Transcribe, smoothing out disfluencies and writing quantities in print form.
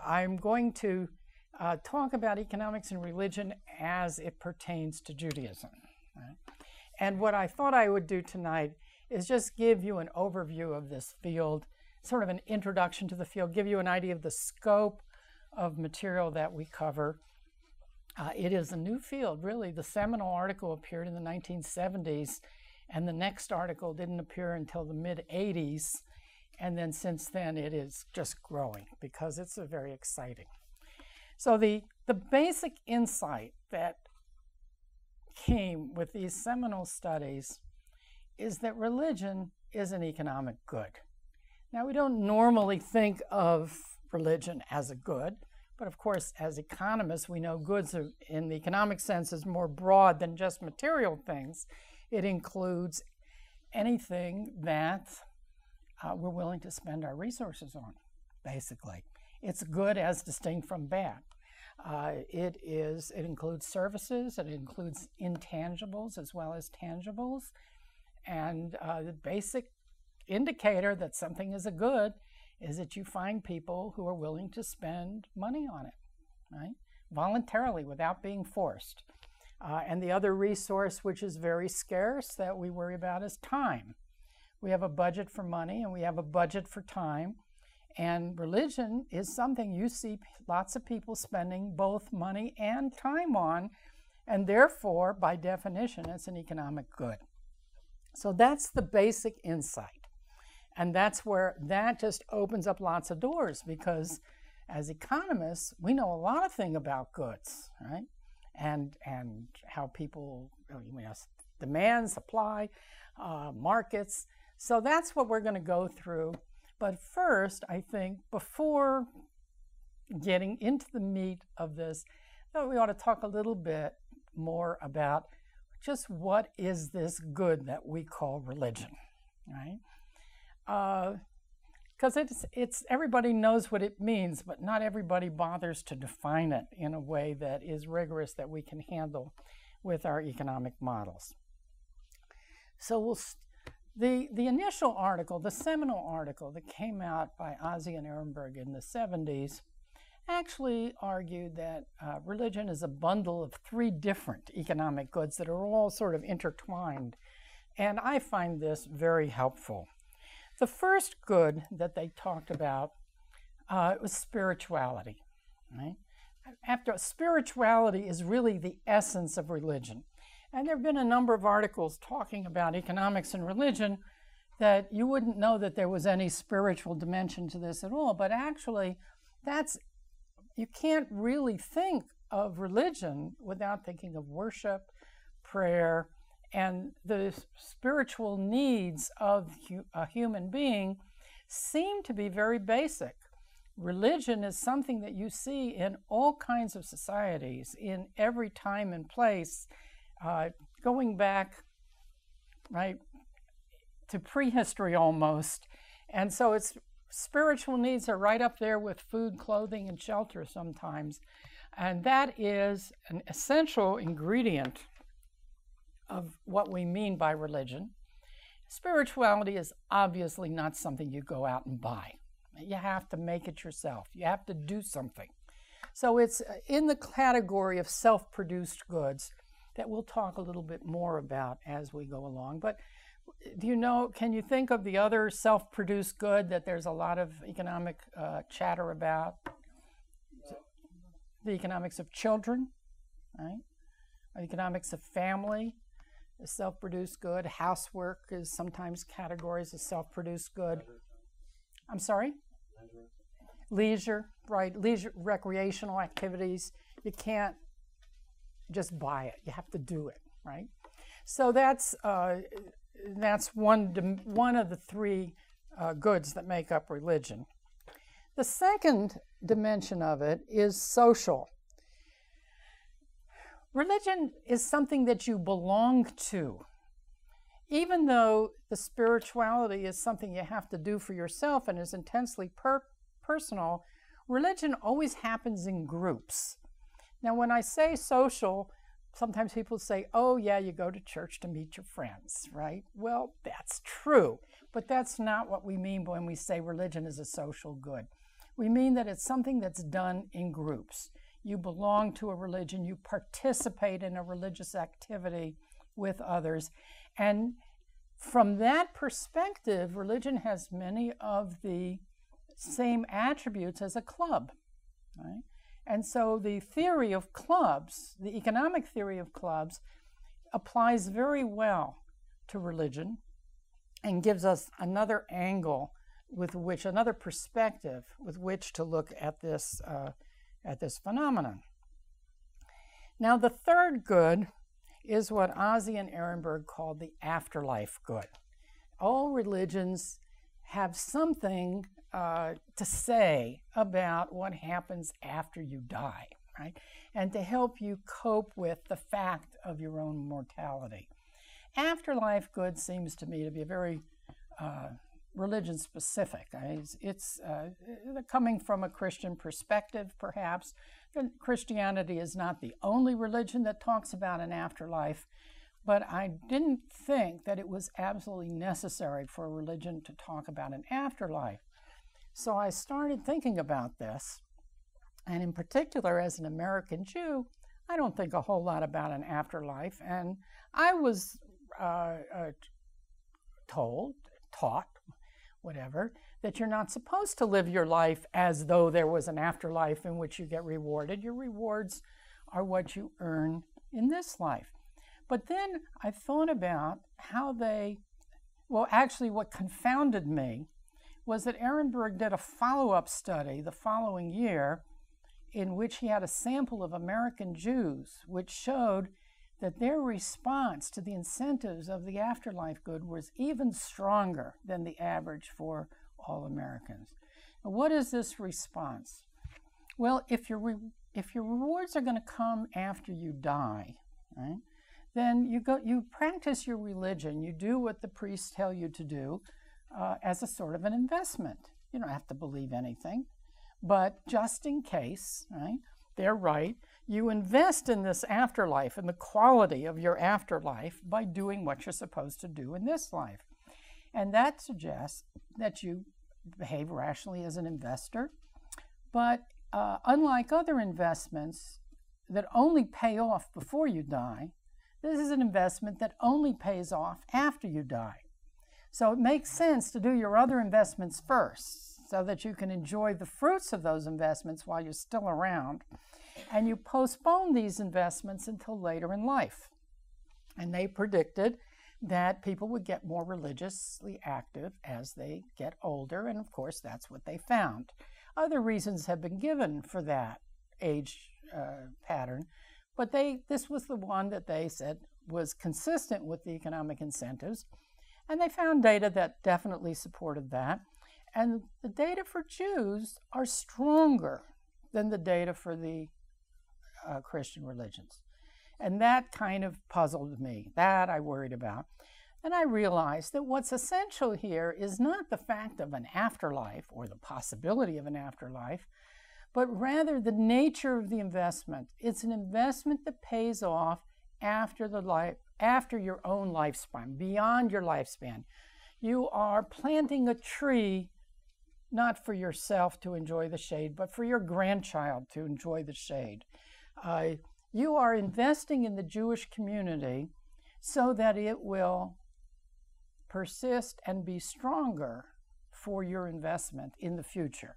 I'm going to talk about economics and religion as it pertains to Judaism. Right? And what I thought I would do tonight is just give you an overview of this field, sort of an introduction to the field, give you an idea of the scope of material that we cover. It is a new field, really. The seminal article appeared in the 1970s, and the next article didn't appear until the mid-80s. And then since then, it is just growing because it's very exciting. So the basic insight that came with these seminal studies is that religion is an economic good. Now, we don't normally think of religion as a good, but of course, as economists, we know goods are, in the economic sense, is more broad than just material things. It includes anything that we're willing to spend our resources on, basically. It's good as distinct from bad. It includes services, it includes intangibles as well as tangibles, and the basic indicator that something is a good is that you find people who are willing to spend money on it, right? Voluntarily, without being forced. And the other resource, which is very scarce, that we worry about is time. We have a budget for money and we have a budget for time. And religion is something you see lots of people spending both money and time on, and therefore, by definition, it's an economic good. So that's the basic insight. And that's where that just opens up lots of doors, because as economists, we know a lot of things about goods, right? And how people, demand, supply, markets. So that's what we're going to go through. But first, I think, before getting into the meat of this, I thought we ought to talk a little bit more about just what is this good that we call religion, right? Because it's everybody knows what it means, but not everybody bothers to define it in a way that is rigorous, that we can handle with our economic models. So the initial article, the seminal article that came out by Ozzie and Ehrenberg in the 70s, actually argued that religion is a bundle of three different economic goods that are all sort of intertwined. And I find this very helpful. The first good that they talked about was spirituality. Right? Spirituality is really the essence of religion. And there have been a number of articles talking about economics and religion that you wouldn't know that there was any spiritual dimension to this at all. But actually, you can't really think of religion without thinking of worship, prayer, and the spiritual needs of a human being seem to be very basic. Religion is something that you see in all kinds of societies, in every time and place, going back, right, to prehistory almost. And so its spiritual needs are right up there with food, clothing, and shelter sometimes. And that is an essential ingredient of what we mean by religion. Spirituality is obviously not something you go out and buy. You have to make it yourself. You have to do something. So it's in the category of self-produced goods that we'll talk a little bit more about as we go along. But can you think of the other self-produced good that there's a lot of economic chatter about? The economics of children, right? Economics of family is self-produced good. Housework is sometimes categorized as self-produced good. I'm sorry? Leisure, right? Leisure, recreational activities. You can't just buy it. You have to do it, right? So that's one of the three goods that make up religion. The second dimension of it is social. Religion is something that you belong to. Even though the spirituality is something you have to do for yourself and is intensely personal, religion always happens in groups. Now, when I say social, sometimes people say, oh, yeah, you go to church to meet your friends, right? Well, that's true, but that's not what we mean when we say religion is a social good. We mean that it's something that's done in groups. You belong to a religion, you participate in a religious activity with others. And from that perspective, religion has many of the same attributes as a club, right? And so the theory of clubs, the economic theory of clubs, applies very well to religion and gives us another angle with which, another perspective with which to look at this phenomenon. Now, the third good is what Ozzie and Ehrenberg called the afterlife good. All religions have something to say about what happens after you die, right? And to help you cope with the fact of your own mortality. Afterlife good seems to me to be a very religion specific. It's coming from a Christian perspective, perhaps. Christianity is not the only religion that talks about an afterlife, but I didn't think that it was absolutely necessary for a religion to talk about an afterlife. So I started thinking about this, and in particular, as an American Jew, I don't think a whole lot about an afterlife, and I was taught, whatever, that you're not supposed to live your life as though there was an afterlife in which you get rewarded. Your rewards are what you earn in this life. But then I thought about how what confounded me was that Ehrenberg did a follow-up study the following year in which he had a sample of American Jews, which showed that their response to the incentives of the afterlife good was even stronger than the average for all Americans. Now, what is this response? Well, if your rewards are going to come after you die, right, then you practice your religion. You do what the priests tell you to do as a sort of an investment. You don't have to believe anything, but just in case, right, they're right, you invest in this afterlife and the quality of your afterlife by doing what you're supposed to do in this life. And that suggests that you behave rationally as an investor. But unlike other investments that only pay off before you die, this is an investment that only pays off after you die. So it makes sense to do your other investments first so that you can enjoy the fruits of those investments while you're still around. And you postpone these investments until later in life. And they predicted that people would get more religiously active as they get older, and of course that's what they found. Other reasons have been given for that age pattern, but this was the one that they said was consistent with the economic incentives, and they found data that definitely supported that. And the data for Jews are stronger than the data for the Christian religions. And that kind of puzzled me. That I worried about. And I realized that what's essential here is not the fact of an afterlife or the possibility of an afterlife, but rather the nature of the investment. It's an investment that pays off after your own lifespan, beyond your lifespan. You are planting a tree not for yourself to enjoy the shade, but for your grandchild to enjoy the shade. You are investing in the Jewish community so that it will persist and be stronger for your investment in the future.